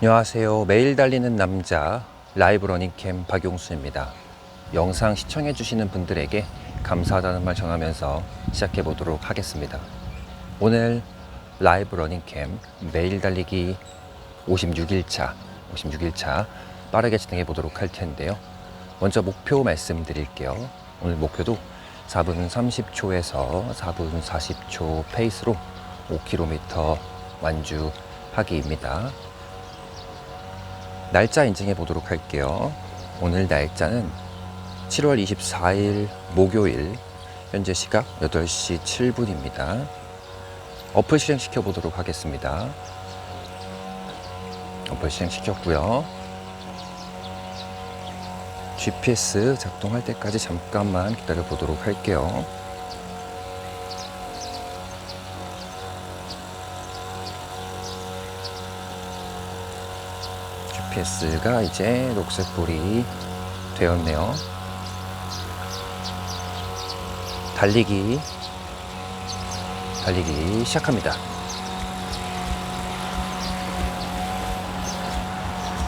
안녕하세요. 매일 달리는 남자 라이브 러닝캠 박용수입니다. 영상 시청해 주시는 분들에게 감사하다는 말 전하면서 시작해 보도록 하겠습니다. 오늘 라이브 러닝캠 매일 달리기 56일차 빠르게 진행해 보도록 할 텐데요. 먼저 목표 말씀드릴게요. 오늘 목표도 4분 30초에서 4분 40초 페이스로 5km 완주하기입니다. 날짜 인증해 보도록 할게요. 오늘 날짜는 7월 24일 목요일, 현재 시각 8시 7분입니다. 어플 실행시켜 보도록 하겠습니다. 어플 실행시켰고요. GPS 작동할 때까지 잠깐만 기다려 보도록 할게요. GPS가 이제 녹색불이 되었네요. 달리기 시작합니다.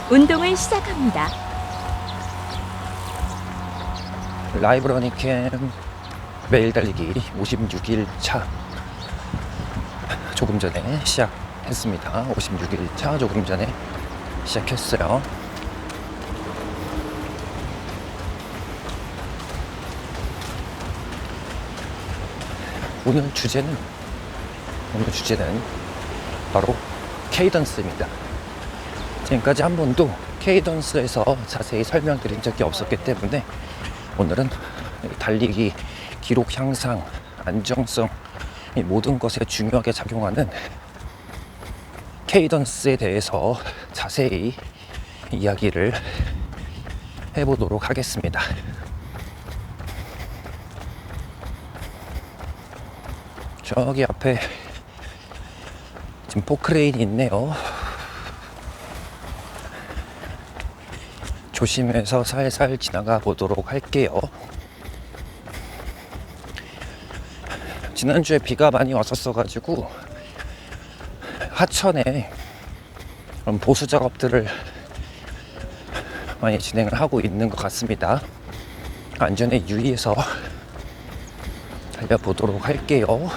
운동을 시작합니다. 라이브 러닝캠 매일 달리기 56일차 조금 전에 시작했습니다. 56일차 조금 전에 시작했어요. 오늘 주제는 바로 케이던스입니다. 지금까지 한 번도 케이던스에서 자세히 설명드린 적이 없었기 때문에 오늘은 달리기 기록 향상, 안정성, 이 모든 것에 중요하게 작용하는 케이던스에 대해서 자세히 이야기를 해보도록 하겠습니다. 저기 앞에 지금 포크레인이 있네요. 조심해서 살살 지나가 보도록 할게요. 지난주에 비가 많이 왔었어 가지고 하천에 보수 작업들을 많이 진행을 하고 있는 것 같습니다. 안전에 유의해서 달려보도록 할게요.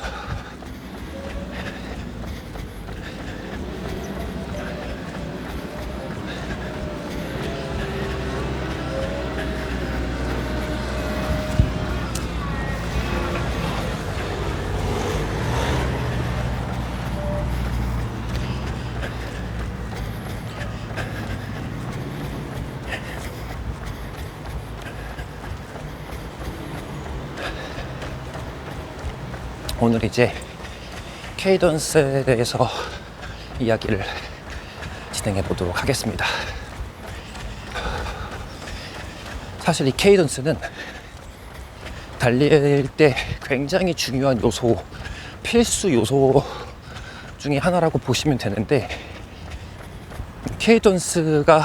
오늘 이제 케이던스에 대해서 이야기를 진행해 보도록 하겠습니다. 사실 이 케이던스는 달릴 때 굉장히 중요한 요소, 필수 요소 중에 하나라고 보시면 되는데, 케이던스가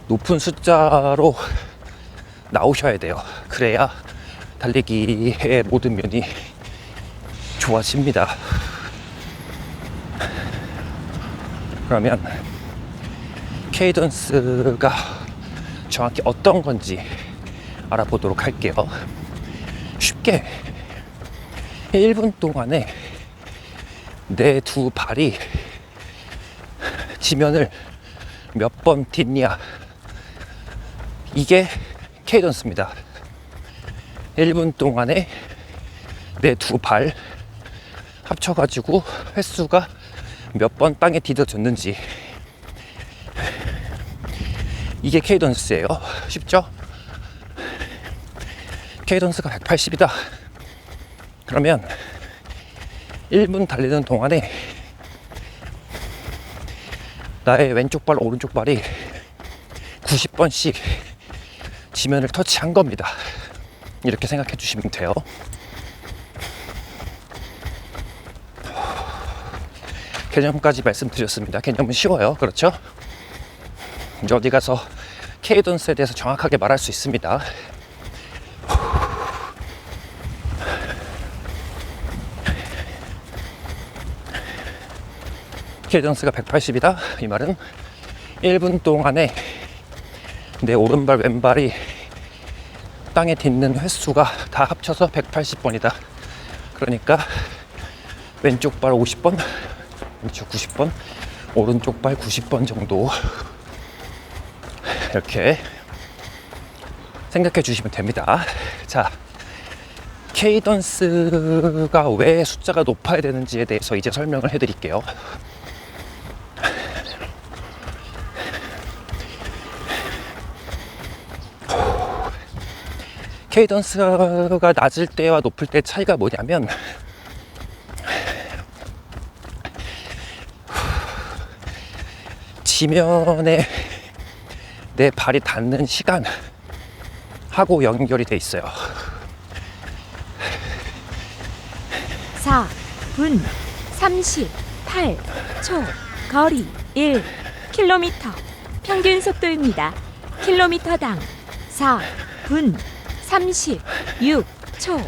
높은 숫자로 나오셔야 돼요. 그래야 달리기의 모든 면이 좋아집니다. 그러면 케이던스가 정확히 어떤 건지 알아보도록 할게요. 쉽게 1분 동안에 내 두 발이 지면을 몇 번 딛냐, 이게 케이던스입니다. 1분 동안에 내 두 발 합쳐가지고 횟수가 몇 번 땅에 디뎌졌는지, 이게 케이던스예요. 쉽죠? 케이던스가 180이다. 그러면 1분 달리는 동안에 나의 왼쪽 발, 오른쪽 발이 90번씩 지면을 터치한 겁니다. 이렇게 생각해 주시면 돼요. 개념까지 말씀드렸습니다. 개념은 쉬워요. 그렇죠? 이제 어디 가서 케이던스에 대해서 정확하게 말할 수 있습니다. 케이던스가 180이다 이 말은 1분 동안에 내 오른발 왼발이 땅에 딛는 횟수가 다 합쳐서 180번이다. 그러니까 왼쪽 발 50번, 왼쪽 90번, 오른쪽 발 90번 정도 이렇게 생각해 주시면 됩니다. 자, 케이던스가 왜 숫자가 높아야 되는지에 대해서 이제 설명을 해 드릴게요. 케이던스가 낮을 때와 높을 때 차이가 뭐냐면 지면에 내 발이 닿는 시간하고 연결이 돼 있어요. 4분 38초 거리 1km 평균 속도입니다. 킬로미터당 4분 36초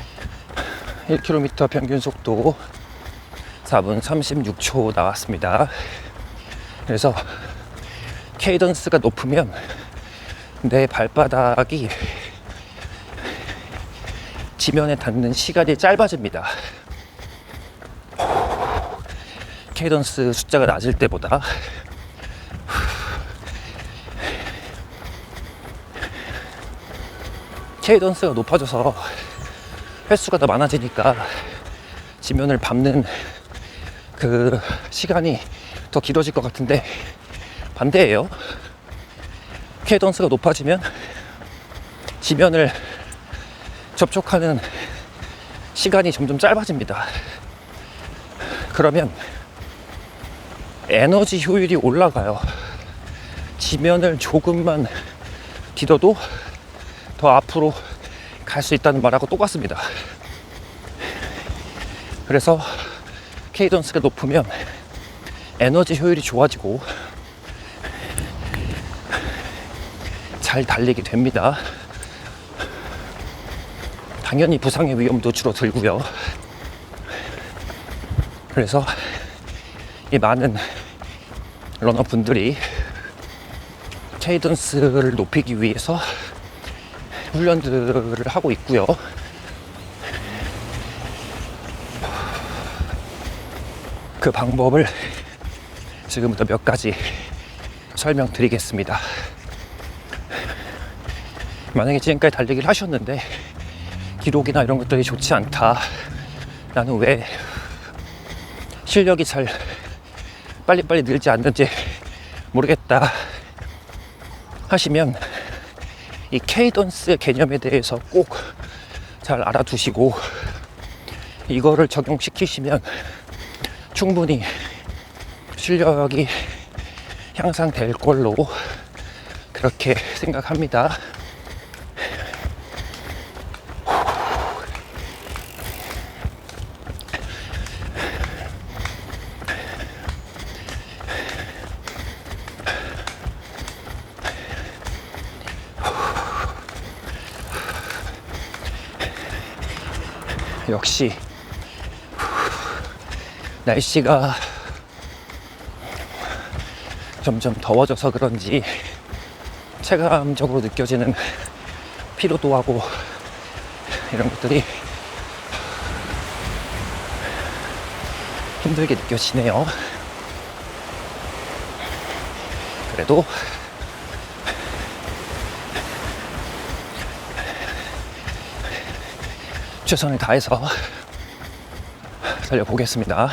1km 평균 속도 4분 36초 나왔습니다. 그래서 케이던스가 높으면 내 발바닥이 지면에 닿는 시간이 짧아집니다. 케이던스 숫자가 낮을 때보다. 케이던스가 높아져서 횟수가 더 많아지니까 지면을 밟는 그 시간이 더 길어질 것 같은데 반대예요. 케이던스가 높아지면 지면을 접촉하는 시간이 점점 짧아집니다. 그러면 에너지 효율이 올라가요. 지면을 조금만 디뎌도 더 앞으로 갈 수 있다는 말하고 똑같습니다. 그래서 케이던스가 높으면 에너지 효율이 좋아지고 잘 달리게 됩니다. 당연히 부상의 위험도 줄어들고요. 그래서 이 많은 러너분들이 케이던스를 높이기 위해서 훈련들을 하고 있고요. 그 방법을 지금부터 몇 가지 설명드리겠습니다. 만약에 지금까지 달리기를 하셨는데 기록이나 이런 것들이 좋지 않다, 나는 왜 실력이 잘 빨리빨리 늘지 않는지 모르겠다 하시면 이 케이던스의 개념에 대해서 꼭 잘 알아두시고 이거를 적용시키시면 충분히 실력이 향상될 걸로 그렇게 생각합니다. 역시 날씨가 점점 더워져서 그런지 체감적으로 느껴지는 피로도하고 이런 것들이 힘들게 느껴지네요. 그래도 최선을 다해서 달려보겠습니다.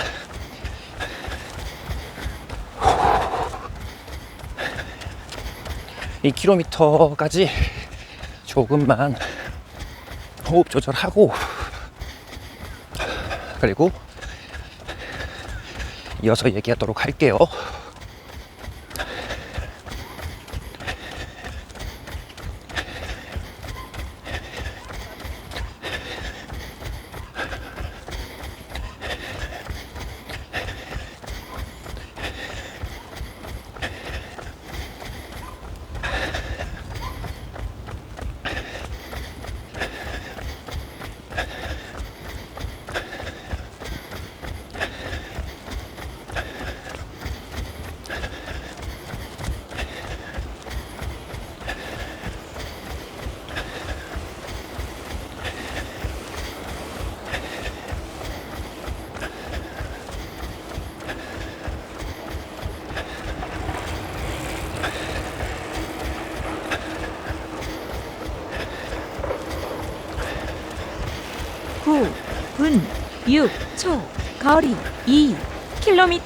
2km까지 조금만 호흡 조절하고 그리고 이어서 얘기하도록 할게요. 6초. 거리 2km.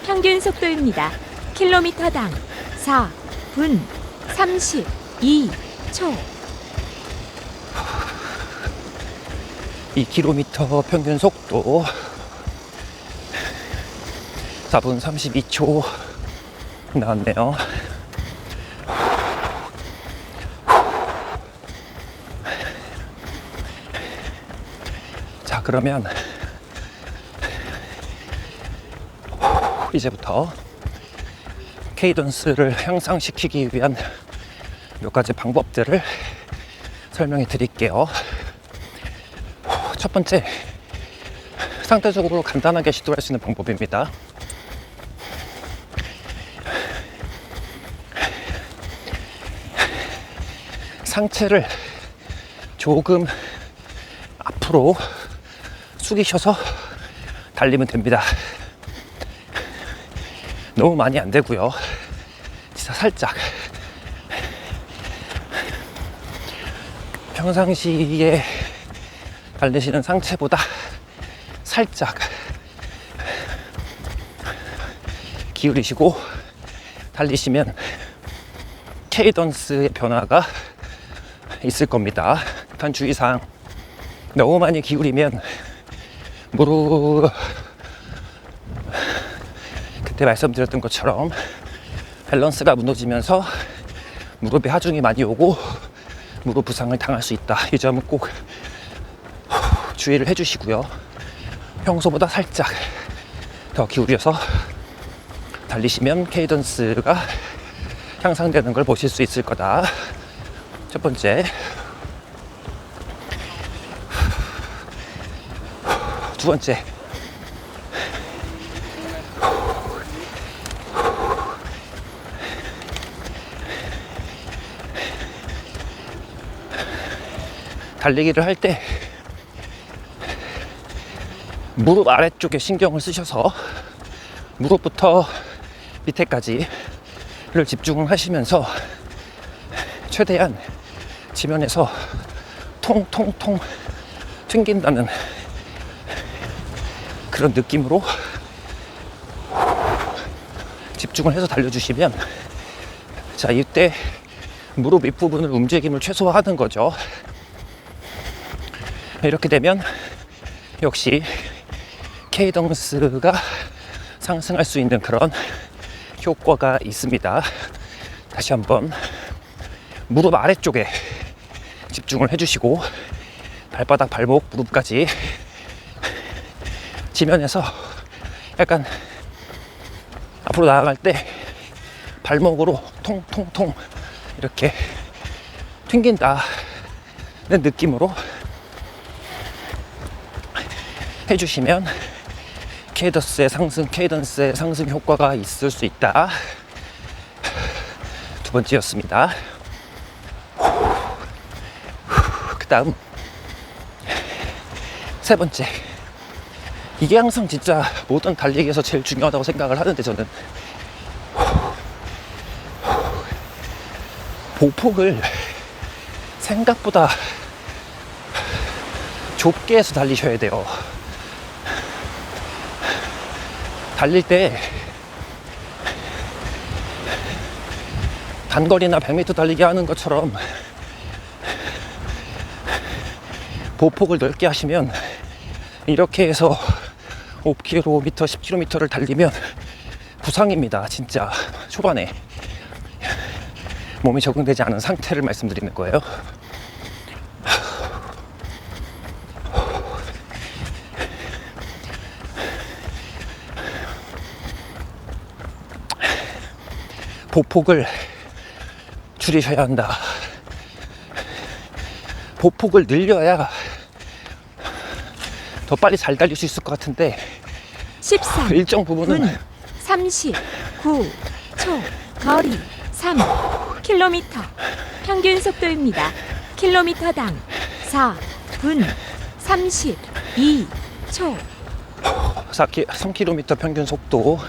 평균 속도입니다. 킬로미터당 4분 32초. 2km 평균 속도 4분 32초 나왔네요. 자, 그러면 이제부터 케이던스를 향상시키기 위한 몇 가지 방법들을 설명해 드릴게요. 첫 번째, 상대적으로 간단하게 시도할 수 있는 방법입니다. 상체를 조금 앞으로 숙이셔서 달리면 됩니다. 너무 많이 안 되고요. 진짜 살짝. 평상시에 달리시는 상체보다 살짝 기울이시고 달리시면 케이던스의 변화가 있을 겁니다. 단 주의사항, 너무 많이 기울이면 무릎, 그때 말씀드렸던 것처럼 밸런스가 무너지면서 무릎에 하중이 많이 오고 무릎 부상을 당할 수 있다. 이 점은 꼭 주의를 해주시고요. 평소보다 살짝 더 기울여서 달리시면 케이던스가 향상되는 걸 보실 수 있을 거다. 첫 번째. 두 번째. 달리기를 할 때 무릎 아래쪽에 신경을 쓰셔서 무릎부터 밑에까지를 집중하시면서 최대한 지면에서 통통통 튕긴다는 그런 느낌으로 집중을 해서 달려주시면, 자, 이때 무릎 윗부분을 움직임을 최소화하는 거죠. 이렇게 되면 역시 케이던스가 상승할 수 있는 그런 효과가 있습니다. 다시 한번 무릎 아래쪽에 집중을 해주시고 발바닥, 발목, 무릎까지 지면에서 약간 앞으로 나아갈 때 발목으로 통통통 이렇게 튕긴다는 느낌으로 해주시면 케이던스의 상승 효과가 있을 수 있다. 두 번째였습니다. 그 다음 세 번째. 이게 항상 진짜 모든 달리기에서 제일 중요하다고 생각을 하는데, 저는 보폭을 생각보다 좁게 해서 달리셔야 돼요. 달릴 때 단거리나 100m 달리기 하는 것처럼 보폭을 넓게 하시면, 이렇게 해서 5km, 10km를 달리면 부상입니다. 진짜 초반에 몸이 적응되지 않은 상태를 말씀드리는 거예요. 보폭을 줄이셔야 한다. 보폭을 늘려야 더 빨리 잘 달릴 수 있을 것 같은데, 13분 일정 부분은 39초. 거리 3km. 평균 속도입니다. 킬로미터당 4분 32초. 3km 평균 속도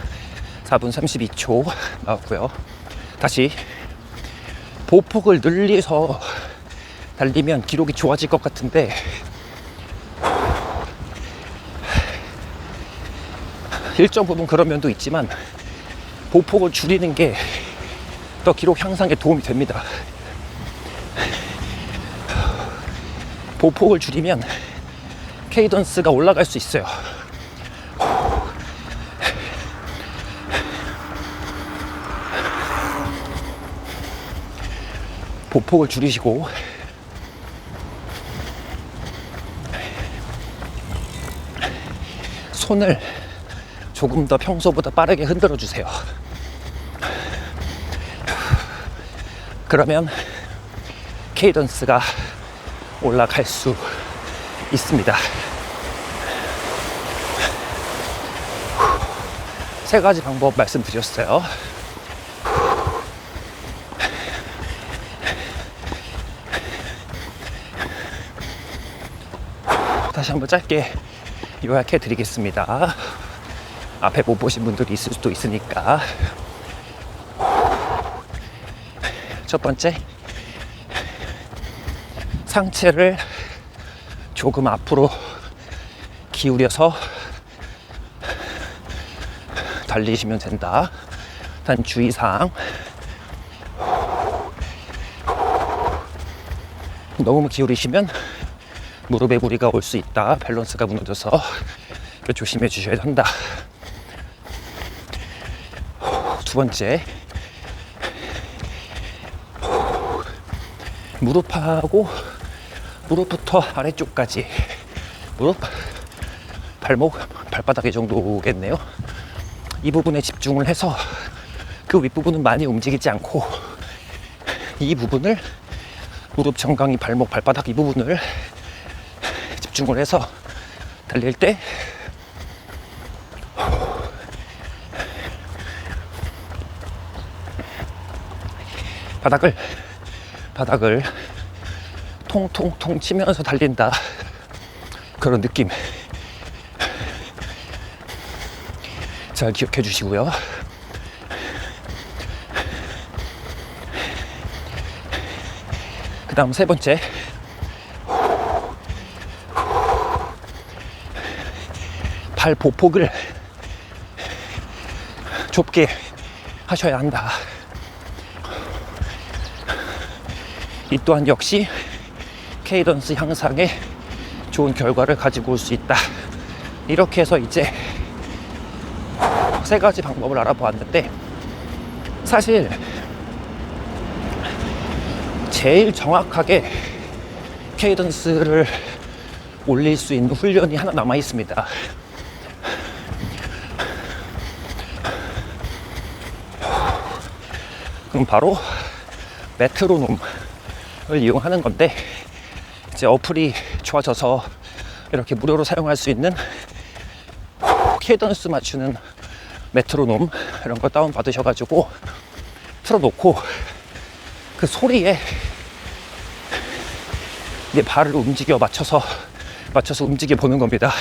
4분 32초 나왔고요. 다시 보폭을 늘려서 달리면 기록이 좋아질 것 같은데, 일정 부분 그런 면도 있지만 보폭을 줄이는 게 더 기록 향상에 도움이 됩니다. 보폭을 줄이면 케이던스가 올라갈 수 있어요. 보폭을 줄이시고 손을 조금 더 평소보다 빠르게 흔들어 주세요. 그러면 케이던스가 올라갈 수 있습니다. 세 가지 방법 말씀드렸어요. 다시 한번 짧게 요약해 드리겠습니다. 앞에 못 보신 분들이 있을 수도 있으니까. 첫 번째, 상체를 조금 앞으로 기울여서 달리시면 된다. 단 주의사항, 너무 기울이시면 무릎에 무리가 올 수 있다. 밸런스가 무너져서 조심해 주셔야 한다. 두 번째, 무릎하고 무릎부터 아래쪽까지, 무릎, 발목, 발바닥 이 정도겠네요. 이 부분에 집중을 해서 그 윗부분은 많이 움직이지 않고 이 부분을, 무릎, 정강이, 발목, 발바닥 이 부분을 집중을 해서 달릴 때 바닥을 통통통 치면서 달린다. 그런 느낌 잘 기억해 주시고요. 그 다음 세 번째, 발 보폭을 좁게 하셔야 한다. 이 또한 역시 케이던스 향상에 좋은 결과를 가지고 올 수 있다. 이렇게 해서 이제 세 가지 방법을 알아보았는데, 사실 제일 정확하게 케이던스를 올릴 수 있는 훈련이 하나 남아 있습니다. 그럼 바로 메트로놈을 이용하는 건데, 이제 어플이 좋아져서 이렇게 무료로 사용할 수 있는 케이던스 맞추는 메트로놈 이런 거 다운 받으셔가지고 틀어놓고 그 소리에 내 발을 움직여 맞춰서 움직여 보는 겁니다.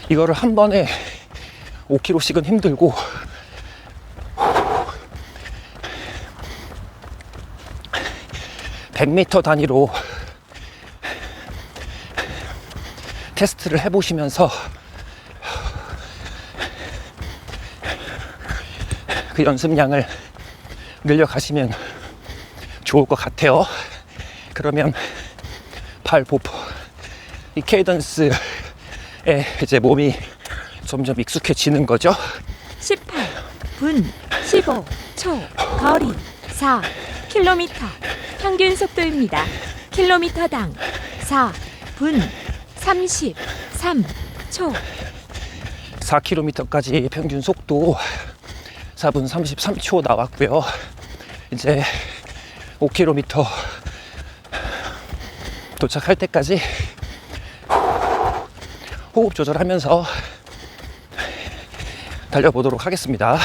이거를 한 번에 5kg씩은 힘들고 100m 단위로 테스트를 해보시면서 그 연습량을 늘려가시면 좋을 것 같아요. 그러면 발 보폭, 이 케이던스에 이제 몸이 점점 익숙해지는 거죠. 18분 15초 거리 4km 평균 속도입니다. 킬로미터당 4분 33초. 4km까지 평균 속도 4분 33초 나왔고요. 이제 5km 도착할 때까지 호흡 조절하면서 달려보도록 하겠습니다.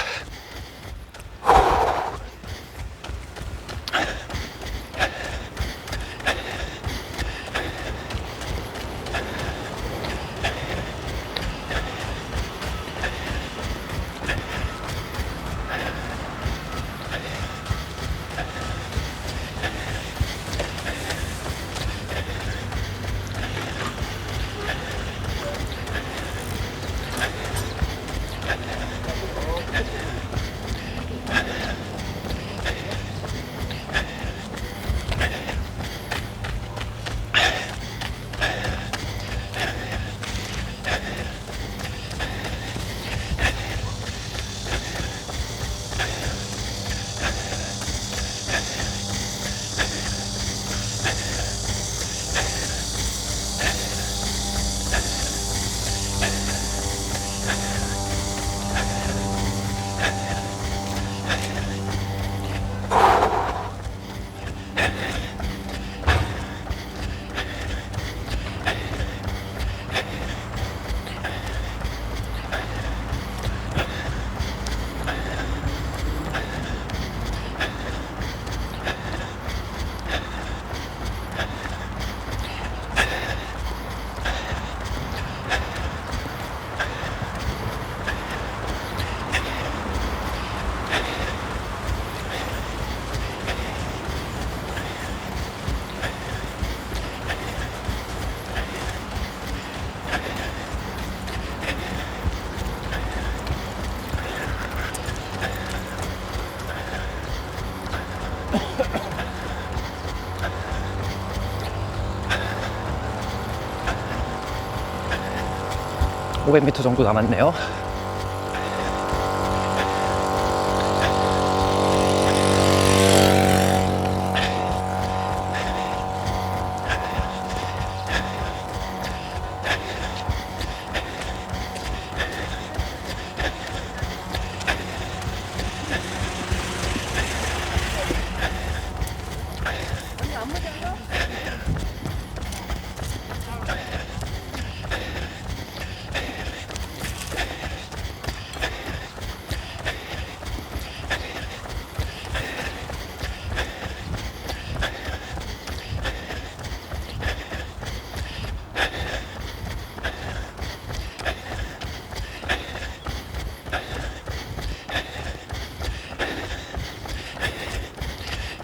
500m 정도 남았네요.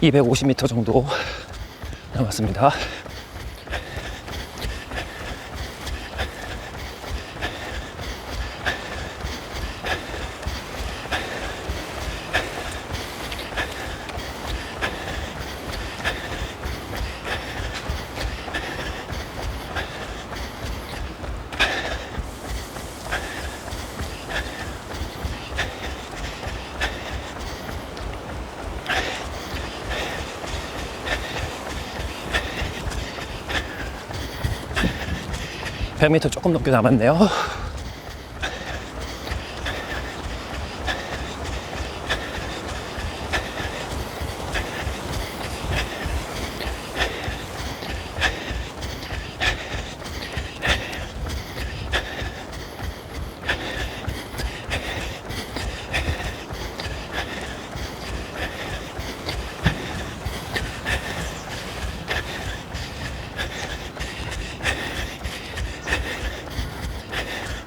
(250m) 정도 남았습니다. (100m) 조금 넘게 남았네요.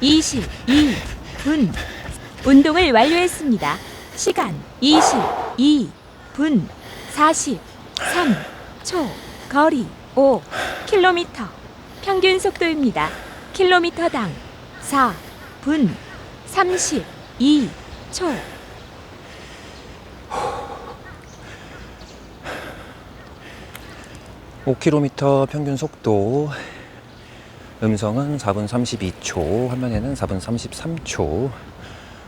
(22분) 운동을 완료했습니다. 시간 22분 43초. 거리 5km. 평균 속도입니다. 킬로미터당 4분 32초. (5km) 평균 속도, 음성은 4분 32초, 화면에는 4분 33초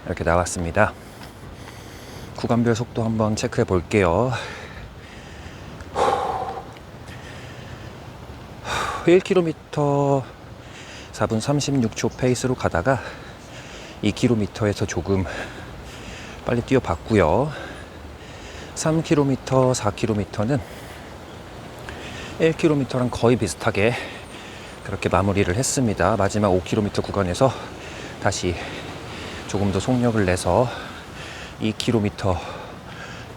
이렇게 나왔습니다. 구간별 속도 한번 체크해 볼게요. 1km 4분 36초 페이스로 가다가 2km에서 조금 빨리 뛰어봤고요. 3km, 4km는 1km랑 거의 비슷하게 그렇게 마무리를 했습니다. 마지막 5km 구간에서 다시 조금 더 속력을 내서 2km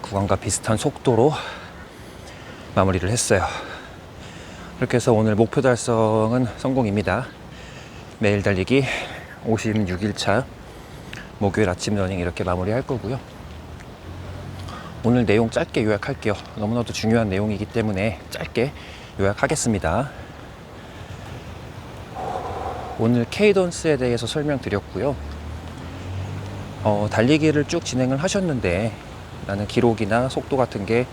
구간과 비슷한 속도로 마무리를 했어요. 그렇게 해서 오늘 목표 달성은 성공입니다. 매일 달리기 56일차 목요일 아침 러닝 이렇게 마무리할 거고요. 오늘 내용 짧게 요약할게요. 너무나도 중요한 내용이기 때문에 짧게 요약하겠습니다. 오늘 케이던스에 대해서 설명드렸고요. 달리기를 쭉 진행을 하셨는데 나는 기록이나 속도 같은 게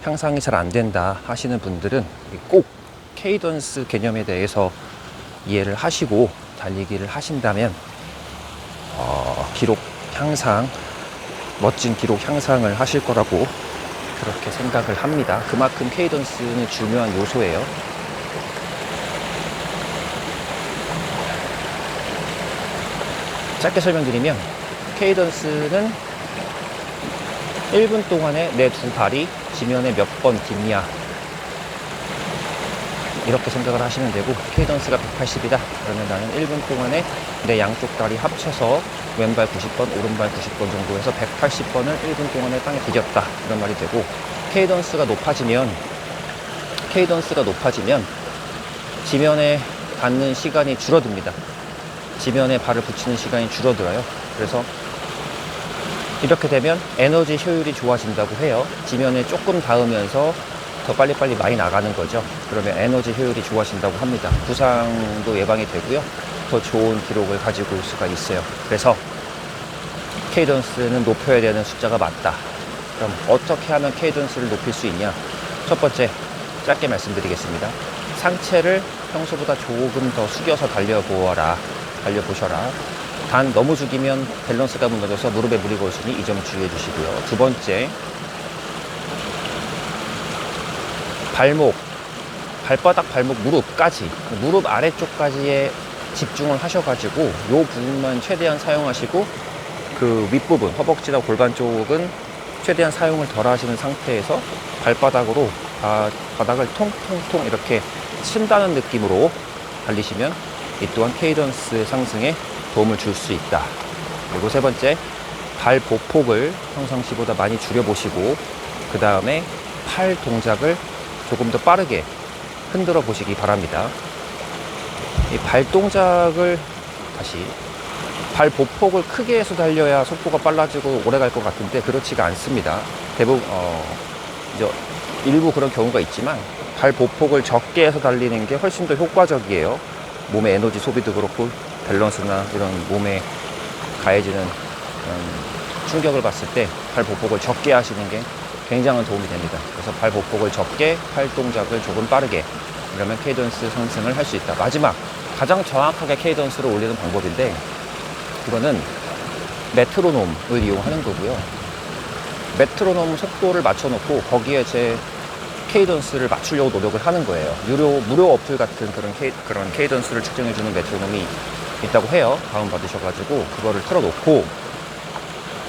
향상이 잘 안 된다 하시는 분들은 꼭 케이던스 개념에 대해서 이해를 하시고 달리기를 하신다면 기록 향상, 멋진 기록 향상을 하실 거라고 그렇게 생각을 합니다. 그만큼 케이던스는 중요한 요소예요. 짧게 설명드리면 케이던스는 1분 동안에 내 두 발이 지면에 몇 번 딛냐 이렇게 생각을 하시면 되고, 케이던스가 180이다 그러면 나는 1분 동안에 내 양쪽 다리 합쳐서 왼발 90번, 오른발 90번 정도 해서 180번을 1분 동안에 땅에 디뎠다 이런 말이 되고, 케이던스가 높아지면 지면에 닿는 시간이 줄어듭니다. 지면에 발을 붙이는 시간이 줄어들어요. 그래서 이렇게 되면 에너지 효율이 좋아진다고 해요. 지면에 조금 닿으면서 더 빨리빨리 많이 나가는 거죠. 그러면 에너지 효율이 좋아진다고 합니다. 부상도 예방이 되고요. 더 좋은 기록을 가지고 올 수가 있어요. 그래서 케이던스는 높여야 되는 숫자가 맞다. 그럼 어떻게 하면 케이던스를 높일 수 있냐? 첫 번째, 짧게 말씀드리겠습니다. 상체를 평소보다 조금 더 숙여서 달려보아라. 달려보셔라. 단 너무 죽이면 밸런스가 무너져서 무릎에 무리가 올 수 있으니 이 점 주의해 주시고요. 두 번째, 발바닥, 발목, 무릎까지, 무릎 아래쪽까지에 집중을 하셔가지고 요 부분만 최대한 사용하시고 그 윗부분, 허벅지나 골반 쪽은 최대한 사용을 덜 하시는 상태에서 발바닥으로 바닥을 통통통 이렇게 친다는 느낌으로 달리시면 이 또한 케이던스 상승에 도움을 줄 수 있다. 그리고 세 번째, 발 보폭을 평상시보다 많이 줄여보시고 그 다음에 팔 동작을 조금 더 빠르게 흔들어 보시기 바랍니다. 이 발 동작을 다시, 발 보폭을 크게 해서 달려야 속도가 빨라지고 오래 갈 것 같은데 그렇지가 않습니다. 대부분 이제 일부 그런 경우가 있지만 발 보폭을 적게 해서 달리는 게 훨씬 더 효과적이에요. 몸의 에너지 소비도 그렇고 밸런스나 이런 몸에 가해지는 충격을 봤을 때 발 보폭을 적게 하시는 게 굉장한 도움이 됩니다. 그래서 발 보폭을 적게, 팔 동작을 조금 빠르게, 이러면 케이던스 상승을 할 수 있다. 마지막, 가장 정확하게 케이던스를 올리는 방법인데 이거는 메트로놈을 이용하는 거고요. 메트로놈 속도를 맞춰놓고 거기에 제 케이던스를 맞추려고 노력을 하는 거예요. 무료 어플 같은 그런 케이던스를 측정해주는 메트로놈이 있다고 해요. 다운받으셔가지고 그거를 틀어놓고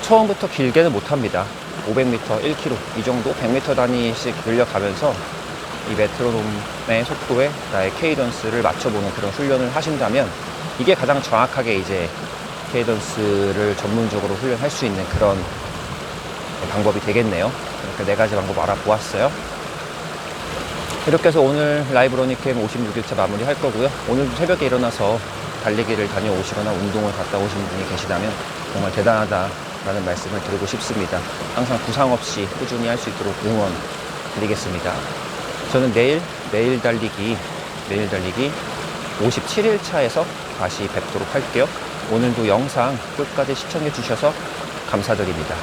처음부터 길게는 못합니다. 500m, 1km 이 정도 100m 단위씩 늘려가면서 이 메트로놈의 속도에 나의 케이던스를 맞춰보는 그런 훈련을 하신다면 이게 가장 정확하게 이제 케이던스를 전문적으로 훈련할 수 있는 그런 방법이 되겠네요. 이렇게 네 가지 방법 알아보았어요. 이렇게 해서 오늘 라이브 러닝캠 56일차 마무리 할 거고요. 오늘도 새벽에 일어나서 달리기를 다녀오시거나 운동을 갔다 오신 분이 계시다면 정말 대단하다라는 말씀을 드리고 싶습니다. 항상 부상 없이 꾸준히 할 수 있도록 응원 드리겠습니다. 저는 내일 달리기 57일차에서 다시 뵙도록 할게요. 오늘도 영상 끝까지 시청해 주셔서 감사드립니다.